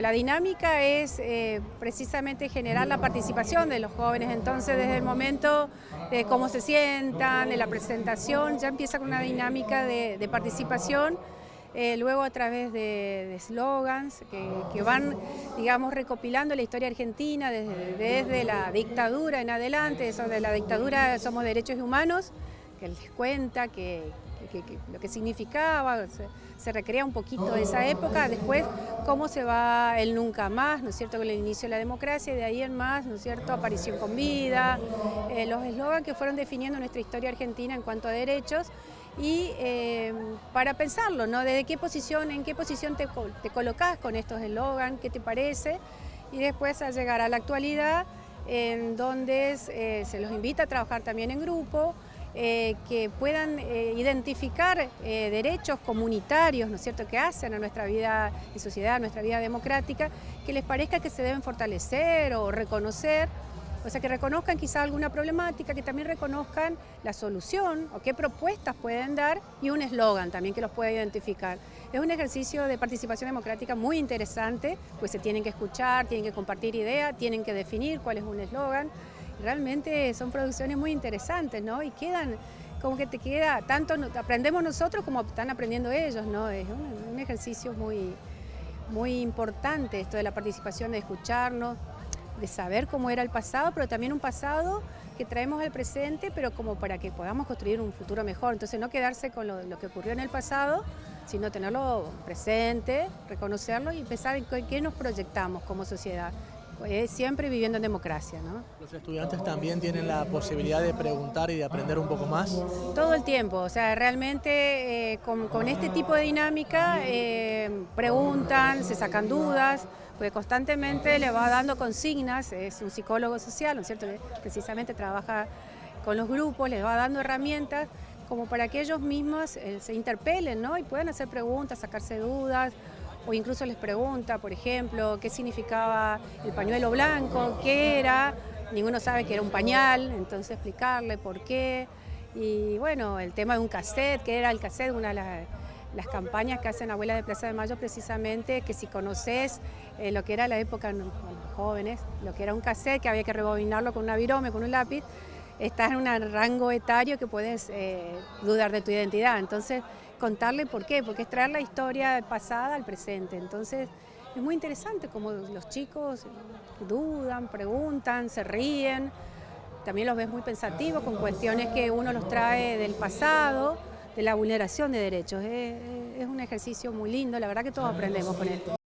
La dinámica es precisamente generar la participación de los jóvenes, entonces desde el momento de cómo se sientan, de la presentación, ya empieza con una dinámica de participación, luego a través de eslogans que van, digamos, recopilando la historia argentina desde la dictadura en adelante, eso de la dictadura Somos Derechos Humanos, que les cuenta lo que significaba, se recrea un poquito de esa época, después cómo se va el nunca más, ¿no es cierto?, con el inicio de la democracia y de ahí en más, ¿no es cierto?, aparición con vida, los eslogans que fueron definiendo nuestra historia argentina en cuanto a derechos y para pensarlo, ¿no?, en qué posición te colocás con estos eslogans, qué te parece, y después a llegar a la actualidad en donde se los invita a trabajar también en grupo, que puedan identificar derechos comunitarios, ¿no es cierto?, que hacen a nuestra vida de sociedad, a nuestra vida democrática, que les parezca que se deben fortalecer o reconocer, o sea, que reconozcan quizá alguna problemática, que también reconozcan la solución o qué propuestas pueden dar y un eslogan también que los pueda identificar. Es un ejercicio de participación democrática muy interesante, pues se tienen que escuchar, tienen que compartir ideas, tienen que definir cuál es un eslogan. Realmente son producciones muy interesantes, ¿no? Y quedan, como que te queda, tanto aprendemos nosotros como están aprendiendo ellos, ¿no? Es un ejercicio muy importante esto de la participación, de escucharnos, de saber cómo era el pasado, pero también un pasado que traemos al presente, pero como para que podamos construir un futuro mejor. Entonces no quedarse con lo que ocurrió en el pasado, sino tenerlo presente, reconocerlo y pensar en qué nos proyectamos como sociedad. Siempre viviendo en democracia, ¿no? ¿Los estudiantes también tienen la posibilidad de preguntar y de aprender un poco más? Todo el tiempo, o sea, realmente con este tipo de dinámica preguntan, se sacan dudas, porque constantemente le va dando consignas, es un psicólogo social, ¿no es cierto?, que precisamente trabaja con los grupos, les va dando herramientas como para que ellos mismos se interpelen, ¿no?, y puedan hacer preguntas, sacarse dudas, o incluso les pregunta, por ejemplo, qué significaba el pañuelo blanco, qué era, ninguno sabe que era un pañal, entonces explicarle por qué. Y bueno, el tema de un cassette, que era el cassette, una de las campañas que hacen Abuelas de Plaza de Mayo precisamente, que si conoces lo que era la época, los jóvenes, lo que era un cassette, que había que rebobinarlo con una virome, con un lápiz, estás en un rango etario que puedes dudar de tu identidad. Entonces, contarle por qué, porque es traer la historia pasada al presente. Entonces, es muy interesante como los chicos dudan, preguntan, se ríen. También los ves muy pensativos con cuestiones que uno los trae del pasado, de la vulneración de derechos. Es un ejercicio muy lindo, la verdad que todos aprendemos con esto.